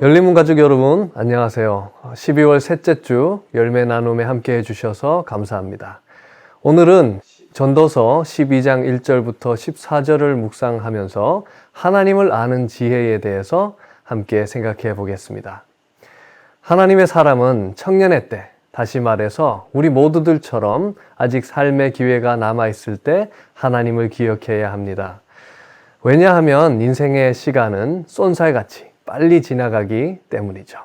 열린문 가족 여러분, 안녕하세요. 12월 셋째 주 열매 나눔에 함께 해주셔서 감사합니다. 오늘은 전도서 12장 1절부터 14절을 묵상하면서 하나님을 아는 지혜에 대해서 함께 생각해 보겠습니다. 하나님의 사람은 청년의 때, 다시 말해서 우리 모두들처럼 아직 삶의 기회가 남아있을 때 하나님을 기억해야 합니다. 왜냐하면 인생의 시간은 쏜살같이 빨리 지나가기 때문이죠.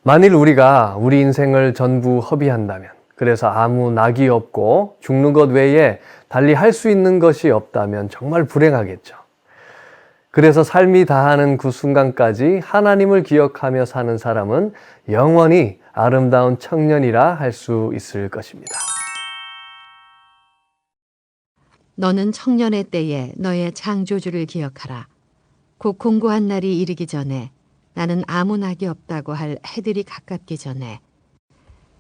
만일 우리가 우리 인생을 전부 허비한다면, 그래서 아무 낙이 없고 죽는 것 외에 달리 할 수 있는 것이 없다면 정말 불행하겠죠. 그래서 삶이 다하는 그 순간까지 하나님을 기억하며 사는 사람은 영원히 아름다운 청년이라 할 수 있을 것입니다. 너는 청년의 때에 너의 창조주를 기억하라. 곧 공고한 날이 이르기 전에, 나는 아무 낙이 없다고 할 해들이 가깝기 전에,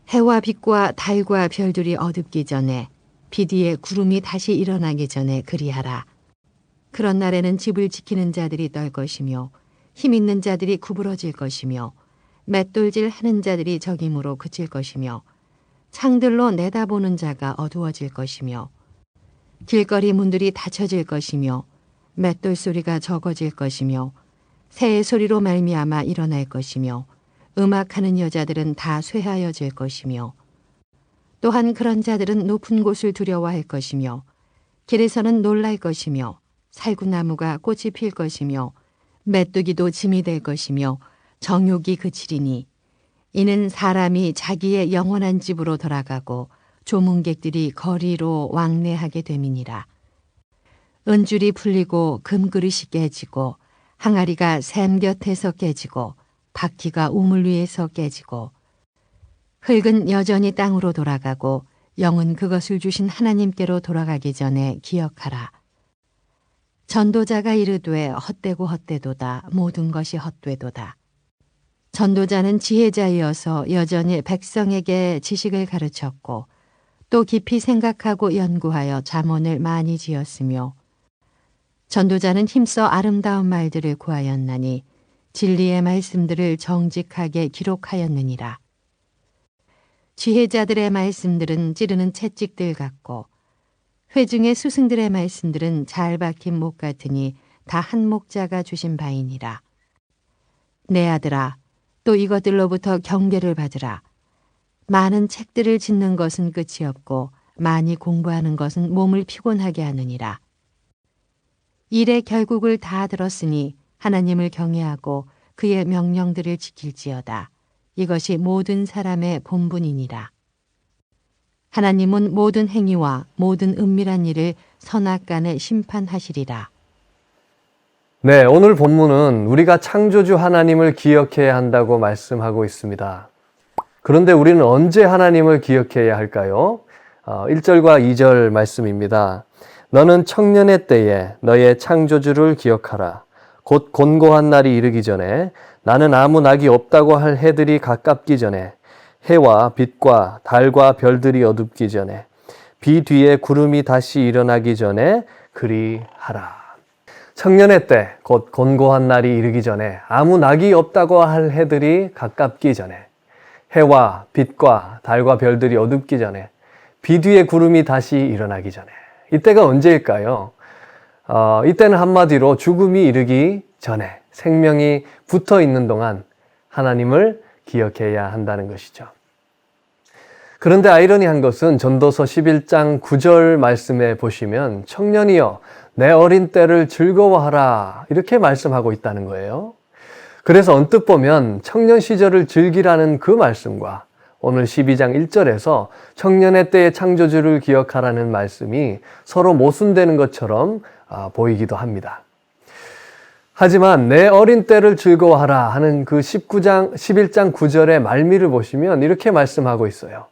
해와 빛과 달과 별들이 어둡기 전에, 비 뒤에 구름이 다시 일어나기 전에 그리하라. 그런 날에는 집을 지키는 자들이 떨 것이며 힘 있는 자들이 구부러질 것이며 맷돌질 하는 자들이 적임으로 그칠 것이며 창들로 내다보는 자가 어두워질 것이며 길거리 문들이 닫혀질 것이며 맷돌 소리가 적어질 것이며 새의 소리로 말미암아 일어날 것이며 음악하는 여자들은 다 쇠하여질 것이며 또한 그런 자들은 높은 곳을 두려워할 것이며 길에서는 놀랄 것이며 살구나무가 꽃이 필 것이며 메뚜기도 짐이 될 것이며 정욕이 그치리니 이는 사람이 자기의 영원한 집으로 돌아가고 조문객들이 거리로 왕래하게 됨이니라. 은줄이 풀리고 금그릇이 깨지고 항아리가 샘 곁에서 깨지고 바퀴가 우물 위에서 깨지고 흙은 여전히 땅으로 돌아가고 영은 그것을 주신 하나님께로 돌아가기 전에 기억하라. 전도자가 이르되 헛되고 헛되도다. 모든 것이 헛되도다. 전도자는 지혜자이어서 여전히 백성에게 지식을 가르쳤고 또 깊이 생각하고 연구하여 잠언을 많이 지었으며 전도자는 힘써 아름다운 말들을 구하였나니 진리의 말씀들을 정직하게 기록하였느니라. 지혜자들의 말씀들은 찌르는 채찍들 같고 회중의 스승들의 말씀들은 잘 박힌 목 같으니 다 한 목자가 주신 바이니라. 내 아들아, 또 이것들로부터 경계를 받으라. 많은 책들을 짓는 것은 끝이 없고 많이 공부하는 것은 몸을 피곤하게 하느니라. 일의 결국을 다 들었으니 하나님을 경외하고 그의 명령들을 지킬지어다. 이것이 모든 사람의 본분이니라. 하나님은 모든 행위와 모든 은밀한 일을 선악간에 심판하시리라. 네, 오늘 본문은 우리가 창조주 하나님을 기억해야 한다고 말씀하고 있습니다. 그런데 우리는 언제 하나님을 기억해야 할까요? 1절과 2절 말씀입니다. 너는 청년의 때에 너의 창조주를 기억하라. 곧 곤고한 날이 이르기 전에 나는 아무 낙이 없다고 할 해들이 가깝기 전에 해와 빛과 달과 별들이 어둡기 전에 비 뒤에 구름이 다시 일어나기 전에 그리하라. 청년의 때, 곧 곤고한 날이 이르기 전에 아무 낙이 없다고 할 해들이 가깝기 전에 해와 빛과 달과 별들이 어둡기 전에 비 뒤에 구름이 다시 일어나기 전에 이때가 언제일까요? 이때는 한마디로 죽음이 이르기 전에 생명이 붙어 있는 동안 하나님을 기억해야 한다는 것이죠. 그런데 아이러니한 것은 전도서 11장 9절 말씀에 보시면 청년이여 내 어린 때를 즐거워하라 이렇게 말씀하고 있다는 거예요. 그래서 언뜻 보면 청년 시절을 즐기라는 그 말씀과 오늘 12장 1절에서 청년의 때의 창조주를 기억하라는 말씀이 서로 모순되는 것처럼 보이기도 합니다. 하지만 내 어린 때를 즐거워하라 하는 그 11장 9절의 말미를 보시면 이렇게 말씀하고 있어요.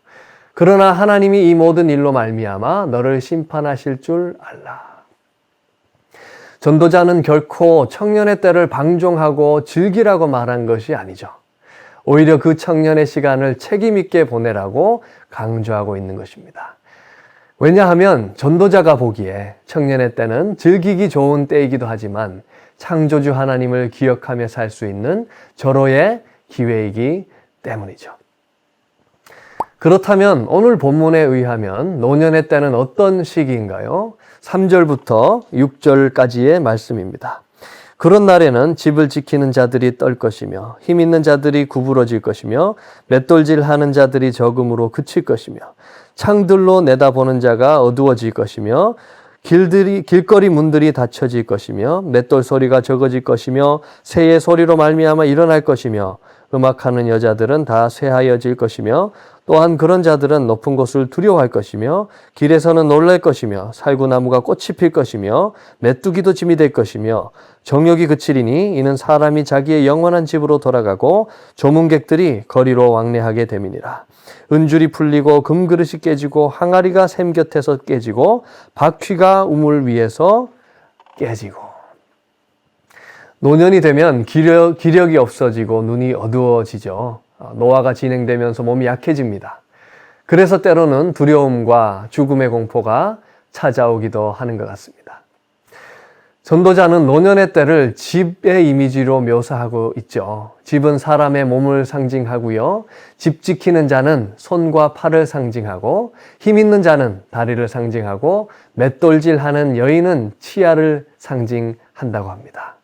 그러나 하나님이 이 모든 일로 말미암아 너를 심판하실 줄 알라. 전도자는 결코 청년의 때를 방종하고 즐기라고 말한 것이 아니죠. 오히려 그 청년의 시간을 책임 있게 보내라고 강조하고 있는 것입니다. 왜냐하면 전도자가 보기에 청년의 때는 즐기기 좋은 때이기도 하지만 창조주 하나님을 기억하며 살 수 있는 절호의 기회이기 때문이죠. 그렇다면 오늘 본문에 의하면 노년의 때는 어떤 시기인가요? 3절부터 6절까지의 말씀입니다. 그런 날에는 집을 지키는 자들이 떨 것이며 힘 있는 자들이 구부러질 것이며 맷돌질하는 자들이 적음으로 그칠 것이며 창들로 내다보는 자가 어두워질 것이며 길거리 문들이 닫혀질 것이며 맷돌 소리가 적어질 것이며 새의 소리로 말미암아 일어날 것이며 음악하는 여자들은 다 쇠하여질 것이며 또한 그런 자들은 높은 곳을 두려워할 것이며 길에서는 놀랄 것이며 살구나무가 꽃이 필 것이며 메뚜기도 짐이 될 것이며 정욕이 그치리니 이는 사람이 자기의 영원한 집으로 돌아가고 조문객들이 거리로 왕래하게 됨이니라. 은줄이 풀리고 금그릇이 깨지고 항아리가 샘 곁에서 깨지고 바퀴가 우물 위에서 깨지고. 노년이 되면 기력이 없어지고 눈이 어두워지죠. 노화가 진행되면서 몸이 약해집니다. 그래서 때로는 두려움과 죽음의 공포가 찾아오기도 하는 것 같습니다. 전도자는 노년의 때를 집의 이미지로 묘사하고 있죠. 집은 사람의 몸을 상징하고요. 집 지키는 자는 손과 팔을 상징하고 힘 있는 자는 다리를 상징하고 맷돌질하는 여인은 치아를 상징한다고 합니다.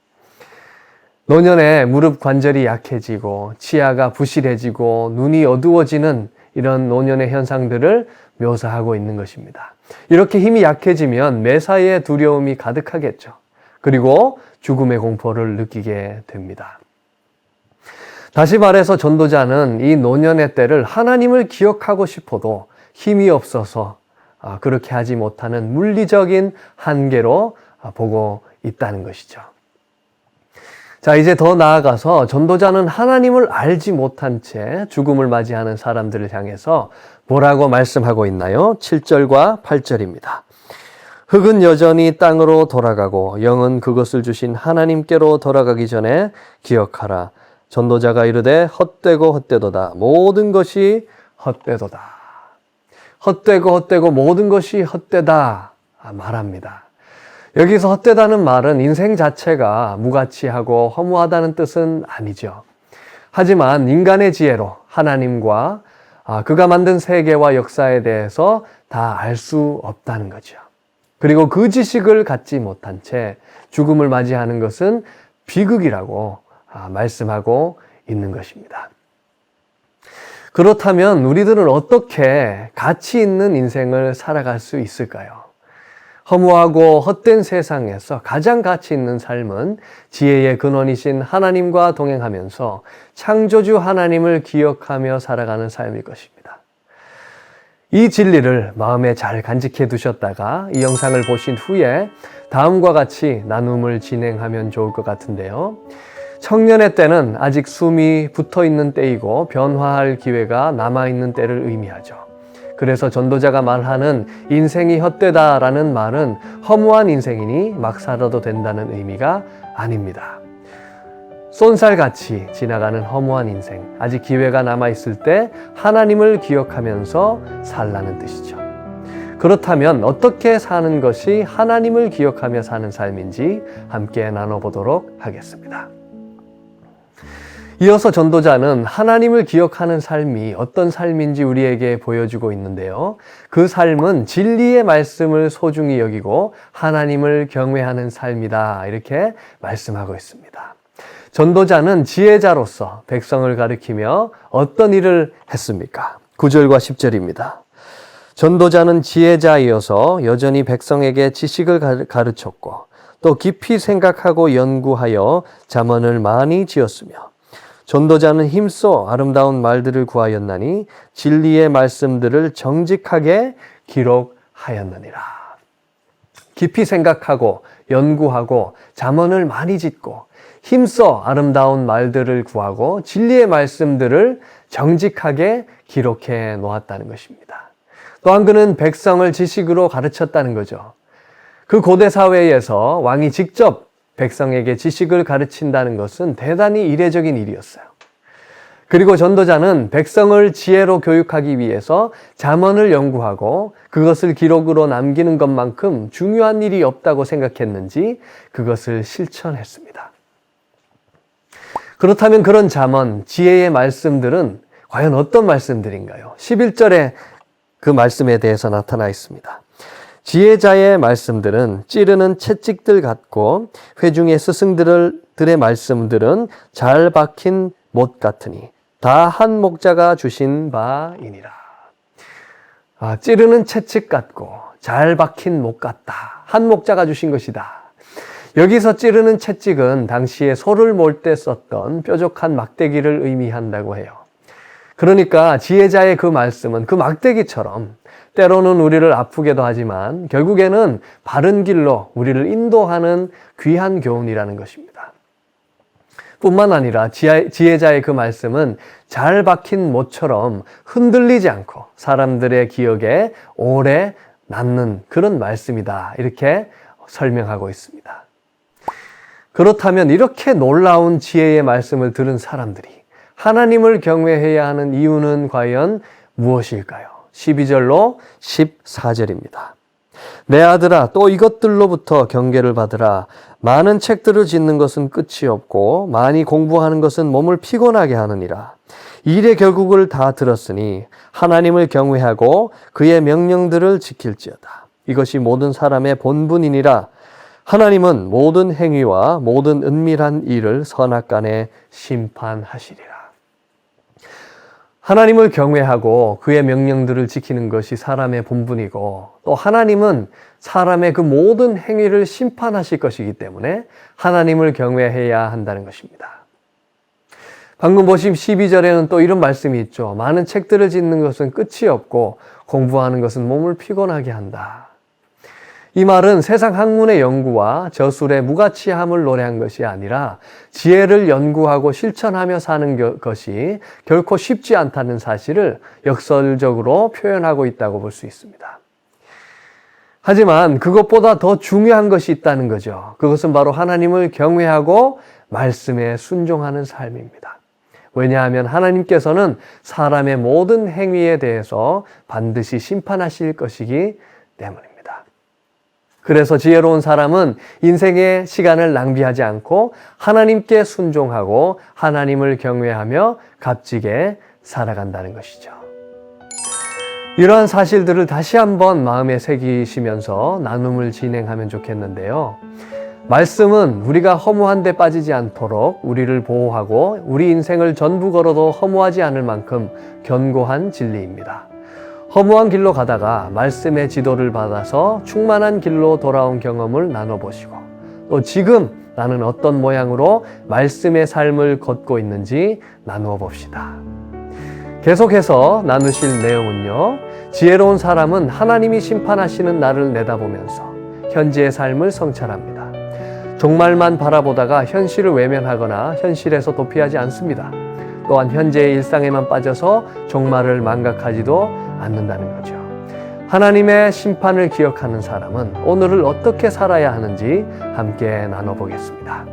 노년에 무릎 관절이 약해지고 치아가 부실해지고 눈이 어두워지는 이런 노년의 현상들을 묘사하고 있는 것입니다. 이렇게 힘이 약해지면 매사에 두려움이 가득하겠죠. 그리고 죽음의 공포를 느끼게 됩니다. 다시 말해서 전도자는 이 노년의 때를 하나님을 기억하고 싶어도 힘이 없어서 그렇게 하지 못하는 물리적인 한계로 보고 있다는 것이죠. 자, 이제 더 나아가서 전도자는 하나님을 알지 못한 채 죽음을 맞이하는 사람들을 향해서 뭐라고 말씀하고 있나요? 7절과 8절입니다. 흙은 여전히 땅으로 돌아가고 영은 그것을 주신 하나님께로 돌아가기 전에 기억하라. 전도자가 이르되 헛되고 헛되도다. 모든 것이 헛되도다. 헛되고 헛되고 모든 것이 헛되다 말합니다. 여기서 헛되다는 말은 인생 자체가 무가치하고 허무하다는 뜻은 아니죠. 하지만 인간의 지혜로 하나님과 그가 만든 세계와 역사에 대해서 다 알 수 없다는 거죠. 그리고 그 지식을 갖지 못한 채 죽음을 맞이하는 것은 비극이라고 말씀하고 있는 것입니다. 그렇다면 우리들은 어떻게 가치 있는 인생을 살아갈 수 있을까요? 허무하고 헛된 세상에서 가장 가치 있는 삶은 지혜의 근원이신 하나님과 동행하면서 창조주 하나님을 기억하며 살아가는 삶일 것입니다. 이 진리를 마음에 잘 간직해 두셨다가 이 영상을 보신 후에 다음과 같이 나눔을 진행하면 좋을 것 같은데요. 청년의 때는 아직 숨이 붙어 있는 때이고 변화할 기회가 남아있는 때를 의미하죠. 그래서 전도자가 말하는 인생이 헛되다라는 말은 허무한 인생이니 막 살아도 된다는 의미가 아닙니다. 쏜살같이 지나가는 허무한 인생, 아직 기회가 남아있을 때 하나님을 기억하면서 살라는 뜻이죠. 그렇다면 어떻게 사는 것이 하나님을 기억하며 사는 삶인지 함께 나눠보도록 하겠습니다. 이어서 전도자는 하나님을 기억하는 삶이 어떤 삶인지 우리에게 보여주고 있는데요. 그 삶은 진리의 말씀을 소중히 여기고 하나님을 경외하는 삶이다. 이렇게 말씀하고 있습니다. 전도자는 지혜자로서 백성을 가리키며 어떤 일을 했습니까? 9절과 10절입니다. 전도자는 지혜자이어서 여전히 백성에게 지식을 가르쳤고 또 깊이 생각하고 연구하여 잠언을 많이 지었으며 전도자는 힘써 아름다운 말들을 구하였나니 진리의 말씀들을 정직하게 기록하였느니라. 깊이 생각하고 연구하고 잠언을 많이 짓고 힘써 아름다운 말들을 구하고 진리의 말씀들을 정직하게 기록해 놓았다는 것입니다. 또한 그는 백성을 지식으로 가르쳤다는 거죠. 그 고대 사회에서 왕이 직접 백성에게 지식을 가르친다는 것은 대단히 이례적인 일이었어요. 그리고 전도자는 백성을 지혜로 교육하기 위해서 잠언을 연구하고 그것을 기록으로 남기는 것만큼 중요한 일이 없다고 생각했는지 그것을 실천했습니다. 그렇다면 그런 잠언, 지혜의 말씀들은 과연 어떤 말씀들인가요? 11절에 그 말씀에 대해서 나타나 있습니다. 지혜자의 말씀들은 찌르는 채찍들 같고 회중의 스승들의 말씀들은 잘 박힌 못 같으니 다 한 목자가 주신 바이니라. 찌르는 채찍 같고 잘 박힌 못 같다. 한 목자가 주신 것이다. 여기서 찌르는 채찍은 당시에 소를 몰 때 썼던 뾰족한 막대기를 의미한다고 해요. 그러니까 지혜자의 그 말씀은 그 막대기처럼 때로는 우리를 아프게도 하지만 결국에는 바른 길로 우리를 인도하는 귀한 교훈이라는 것입니다. 뿐만 아니라 지혜자의 그 말씀은 잘 박힌 못처럼 흔들리지 않고 사람들의 기억에 오래 남는 그런 말씀이다. 이렇게 설명하고 있습니다. 그렇다면 이렇게 놀라운 지혜의 말씀을 들은 사람들이 하나님을 경외해야 하는 이유는 과연 무엇일까요? 12절로 14절입니다. 내 아들아, 또 이것들로부터 경계를 받으라. 많은 책들을 짓는 것은 끝이 없고 많이 공부하는 것은 몸을 피곤하게 하느니라. 일의 결국을 다 들었으니 하나님을 경외하고 그의 명령들을 지킬지어다. 이것이 모든 사람의 본분이니라. 하나님은 모든 행위와 모든 은밀한 일을 선악간에 심판하시리라. 하나님을 경외하고 그의 명령들을 지키는 것이 사람의 본분이고 또 하나님은 사람의 그 모든 행위를 심판하실 것이기 때문에 하나님을 경외해야 한다는 것입니다. 방금 보신 12절에는 또 이런 말씀이 있죠. 많은 책들을 짓는 것은 끝이 없고 공부하는 것은 몸을 피곤하게 한다. 이 말은 세상 학문의 연구와 저술의 무가치함을 노래한 것이 아니라 지혜를 연구하고 실천하며 사는 것이 결코 쉽지 않다는 사실을 역설적으로 표현하고 있다고 볼 수 있습니다. 하지만 그것보다 더 중요한 것이 있다는 거죠. 그것은 바로 하나님을 경외하고 말씀에 순종하는 삶입니다. 왜냐하면 하나님께서는 사람의 모든 행위에 대해서 반드시 심판하실 것이기 때문입니다. 그래서 지혜로운 사람은 인생의 시간을 낭비하지 않고 하나님께 순종하고 하나님을 경외하며 값지게 살아간다는 것이죠. 이러한 사실들을 다시 한번 마음에 새기시면서 나눔을 진행하면 좋겠는데요. 말씀은 우리가 허무한 데 빠지지 않도록 우리를 보호하고 우리 인생을 전부 걸어도 허무하지 않을 만큼 견고한 진리입니다. 허무한 길로 가다가 말씀의 지도를 받아서 충만한 길로 돌아온 경험을 나눠보시고 또 지금 나는 어떤 모양으로 말씀의 삶을 걷고 있는지 나누어 봅시다. 계속해서 나누실 내용은요. 지혜로운 사람은 하나님이 심판하시는 날을 내다보면서 현재의 삶을 성찰합니다. 종말만 바라보다가 현실을 외면하거나 현실에서 도피하지 않습니다. 또한 현재의 일상에만 빠져서 종말을 망각하지도 않는다는 거죠. 하나님의 심판을 기억하는 사람은 오늘을 어떻게 살아야 하는지 함께 나눠보겠습니다.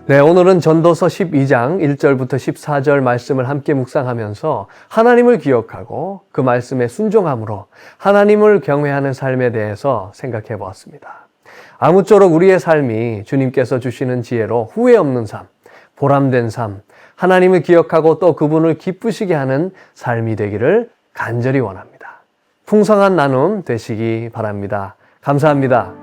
네, 오늘은 전도서 12장 1절부터 14절 말씀을 함께 묵상하면서 하나님을 기억하고 그 말씀에 순종함으로 하나님을 경외하는 삶에 대해서 생각해 보았습니다. 아무쪼록 우리의 삶이 주님께서 주시는 지혜로 후회 없는 삶, 보람된 삶, 하나님을 기억하고 또 그분을 기쁘시게 하는 삶이 되기를 간절히 원합니다. 풍성한 나눔 되시기 바랍니다. 감사합니다.